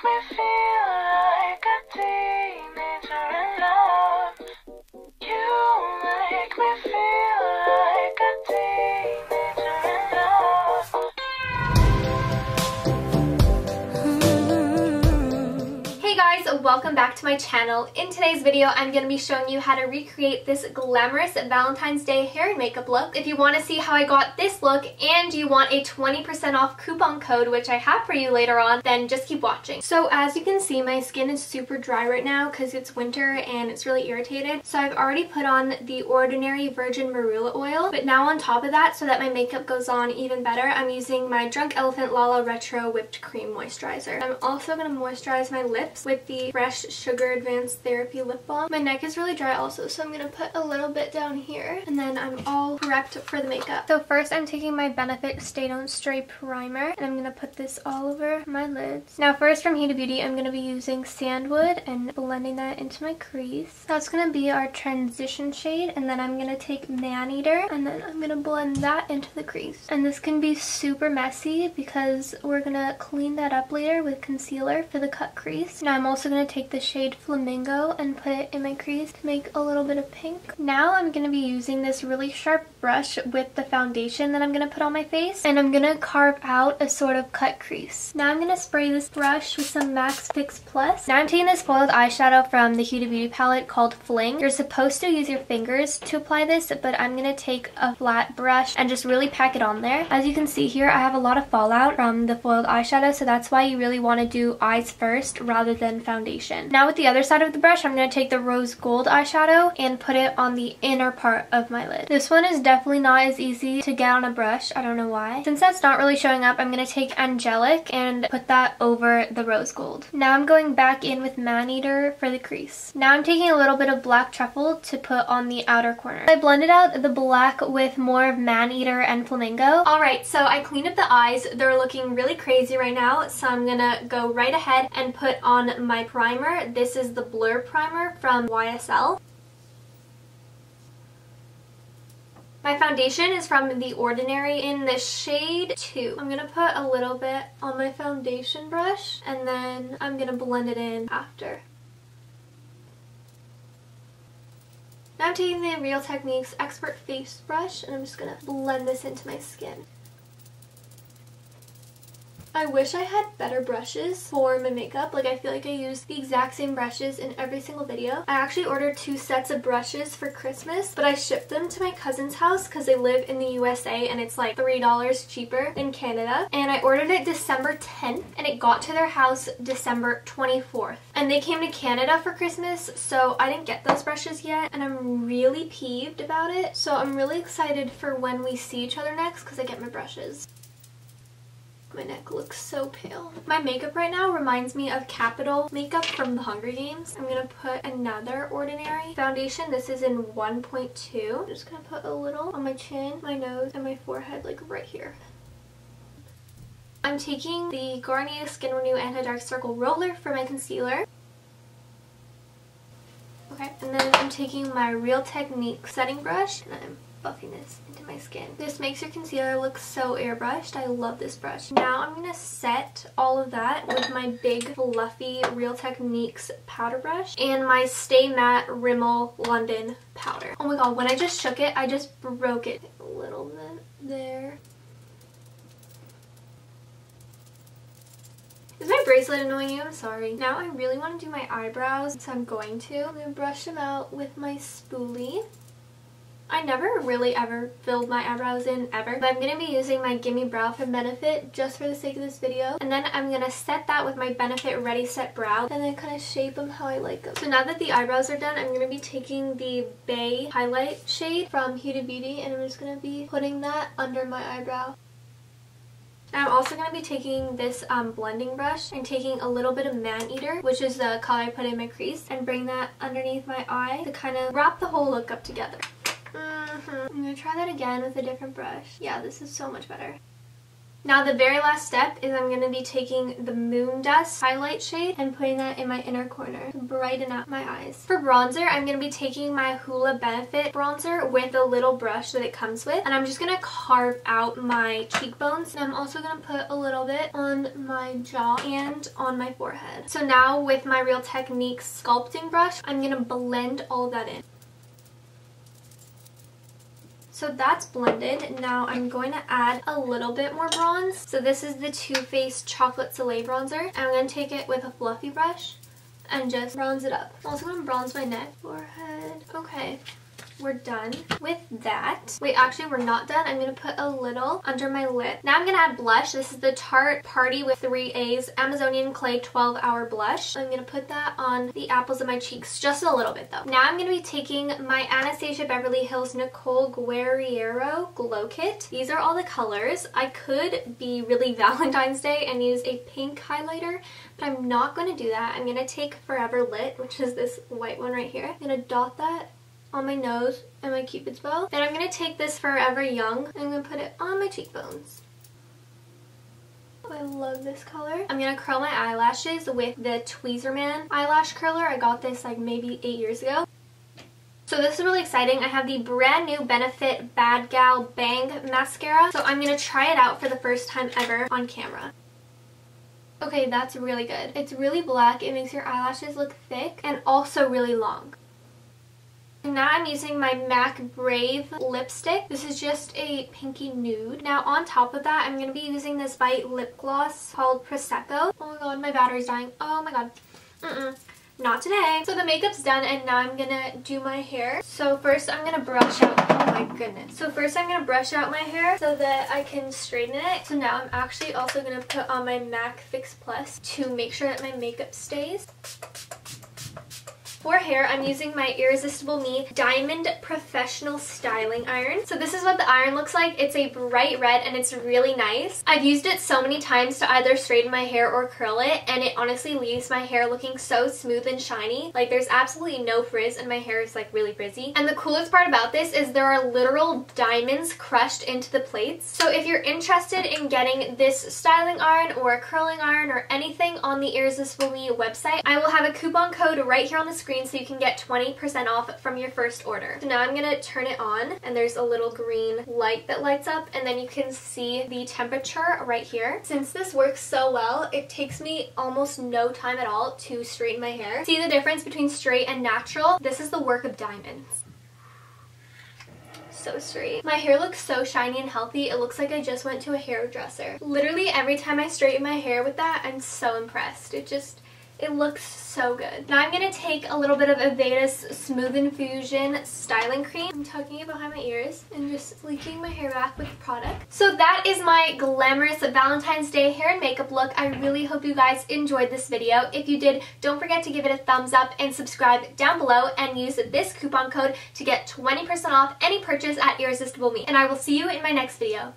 me feel like a teenager in love. You make me feel like a teenager in love. Hey guys, welcome back to my channel. In today's video, I'm going to be showing you how to recreate this glamorous Valentine's Day hair and makeup look. If you want to see how I got this look and you want a 20% off coupon code, which I have for you later on, then just keep watching. So as you can see, my skin is super dry right now because it's winter and it's really irritated. So I've already put on the Ordinary Virgin Marula oil, but now on top of that, so that my makeup goes on even better, I'm using my Drunk Elephant Lala Retro Whipped Cream Moisturizer. I'm also going to moisturize my lips with the Fresh Sugar Advanced Therapy Lip Balm. My neck is really dry also, so I'm going to put a little bit down here, and then I'm all prepped for the makeup. So first I'm taking my Benefit Stay Don't Stray Primer, and I'm going to put this all over my lids. Now first from Huda Beauty, I'm going to be using Sandwood and blending that into my crease. That's going to be our transition shade, and then I'm going to take Maneater, and then I'm going to blend that into the crease. And this can be super messy because we're going to clean that up later with concealer for the cut crease. Now I'm also going to take the shade Flamingo and put it in my crease to make a little bit of pink. Now I'm going to be using this really sharp brush with the foundation that I'm going to put on my face, and I'm going to carve out a sort of cut crease. Now I'm going to spray this brush with some Max Fix Plus. Now I'm taking this foiled eyeshadow from the Huda Beauty palette called Fling. You're supposed to use your fingers to apply this, but I'm going to take a flat brush and just really pack it on there. As you can see here, I have a lot of fallout from the foiled eyeshadow, so that's why you really want to do eyes first rather than foundation. Now with the other side of the brush, I'm going to take the Rose Gold eyeshadow and put it on the inner part of my lid. This one is definitely not as easy to get on a brush. I don't know why. Since that's not really showing up, I'm going to take Angelic and put that over the Rose Gold. Now I'm going back in with Maneater for the crease. Now I'm taking a little bit of Black Truffle to put on the outer corner. I blended out the black with more of Maneater and Flamingo. Alright, so I cleaned up the eyes. They're looking really crazy right now, so I'm going to go right ahead and put on my primer. This is the Blur Primer from YSL. My foundation is from The Ordinary in the shade 2. I'm going to put a little bit on my foundation brush, and then I'm going to blend it in after. Now I'm taking the Real Techniques Expert Face Brush, and I'm just going to blend this into my skin. I wish I had better brushes for my makeup. Like, I feel like I use the exact same brushes in every single video. I actually ordered 2 sets of brushes for Christmas, but I shipped them to my cousin's house because they live in the USA and it's like $3 cheaper than Canada. And I ordered it December 10th and it got to their house December 24th. And they came to Canada for Christmas, so I didn't get those brushes yet, and I'm really peeved about it. So I'm really excited for when we see each other next because I get my brushes. My neck looks so pale. My makeup right now reminds me of Capital makeup from the Hunger Games. I'm going to put another Ordinary foundation. This is in 1.2. I'm just going to put a little on my chin, my nose, and my forehead, like right here. I'm taking the Garnier Skin Renew Anti-Dark Circle Roller for my concealer. Okay, and then I'm taking my Real Techniques setting brush, and I'm buffing this into my skin. This makes your concealer look so airbrushed. I love this brush. Now I'm going to set all of that with my big fluffy Real Techniques powder brush and my Stay Matte Rimmel London powder. Oh my god, when I just shook it, I just broke it a little bit there. Is my bracelet annoying you? I'm sorry. Now I really want to do my eyebrows, so I'm going to. I'm going to brush them out with my spoolie. I never really ever filled my eyebrows in ever, but I'm going to be using my Gimme Brow from Benefit just for the sake of this video. And then I'm going to set that with my Benefit Ready Set Brow and then kind of shape them how I like them. So now that the eyebrows are done, I'm going to be taking the Bay highlight shade from Huda Beauty, and I'm just going to be putting that under my eyebrow. Now I'm also going to be taking this blending brush and taking a little bit of Maneater, which is the color I put in my crease, and bring that underneath my eye to kind of wrap the whole look up together. I'm going to try that again with a different brush. Yeah, this is so much better. Now the very last step is I'm going to be taking the Moon Dust highlight shade and putting that in my inner corner to brighten up my eyes. For bronzer, I'm going to be taking my Hoola Benefit bronzer with the little brush that it comes with, and I'm just going to carve out my cheekbones, and I'm also going to put a little bit on my jaw and on my forehead. So now with my Real Techniques sculpting brush, I'm going to blend all of that in. So that's blended. Now I'm going to add a little bit more bronze. So this is the Too Faced Chocolate Soleil bronzer. I'm going to take it with a fluffy brush and just bronze it up. I'm also going to bronze my neck, forehead. Okay. We're done with that. Wait, actually we're not done. I'm going to put a little under my lip. Now I'm going to add blush. This is the Tarte Party with 3 A's Amazonian Clay 12-Hour Blush. I'm going to put that on the apples of my cheeks, just a little bit though. Now I'm going to be taking my Anastasia Beverly Hills Nicole Guerriero Glow Kit. These are all the colors. I could be really Valentine's Day and use a pink highlighter, but I'm not going to do that. I'm going to take Forever Lit, which is this white one right here. I'm going to dot that on my nose and my Cupid's bow. Then I'm going to take this Forever Young and I'm going to put it on my cheekbones. Oh, I love this color. I'm going to curl my eyelashes with the Tweezerman eyelash curler. I got this like maybe 8 years ago. So this is really exciting. I have the brand new Benefit BADgal Bang mascara. So I'm going to try it out for the first time ever on camera. Okay, that's really good. It's really black. It makes your eyelashes look thick and also really long. Now I'm using my MAC Brave lipstick. This is just a pinky nude. Now on top of that, I'm going to be using this Bite lip gloss called Prosecco. Oh my god, my battery's dying. Oh my god. Not today. So the makeup's done and now I'm going to do my hair. So first I'm going to brush out. Oh my goodness. So first I'm going to brush out my hair so that I can straighten it. So now I'm actually also going to put on my MAC Fix Plus to make sure that my makeup stays. For hair, I'm using my Irresistible Me Diamond Professional Styling Iron. So this is what the iron looks like. It's a bright red and it's really nice. I've used it so many times to either straighten my hair or curl it, and it honestly leaves my hair looking so smooth and shiny. Like there's absolutely no frizz and my hair is like really frizzy. And the coolest part about this is there are literal diamonds crushed into the plates. So if you're interested in getting this styling iron or a curling iron or anything on the Irresistible Me website, I will have a coupon code right here on the screen so you can get 20% off from your first order. So now I'm going to turn it on and there's a little green light that lights up and then you can see the temperature right here. Since this works so well, it takes me almost no time at all to straighten my hair. See the difference between straight and natural? This is the work of diamonds. So straight. My hair looks so shiny and healthy. It looks like I just went to a hairdresser. Literally every time I straighten my hair with that, I'm so impressed. It looks so good. Now I'm going to take a little bit of Aveda's Smooth Infusion Styling Cream. I'm tucking it behind my ears and just sleeking my hair back with the product. So that is my glamorous Valentine's Day hair and makeup look. I really hope you guys enjoyed this video. If you did, don't forget to give it a thumbs up and subscribe down below and use this coupon code to get 20% off any purchase at Irresistible Me. And I will see you in my next video.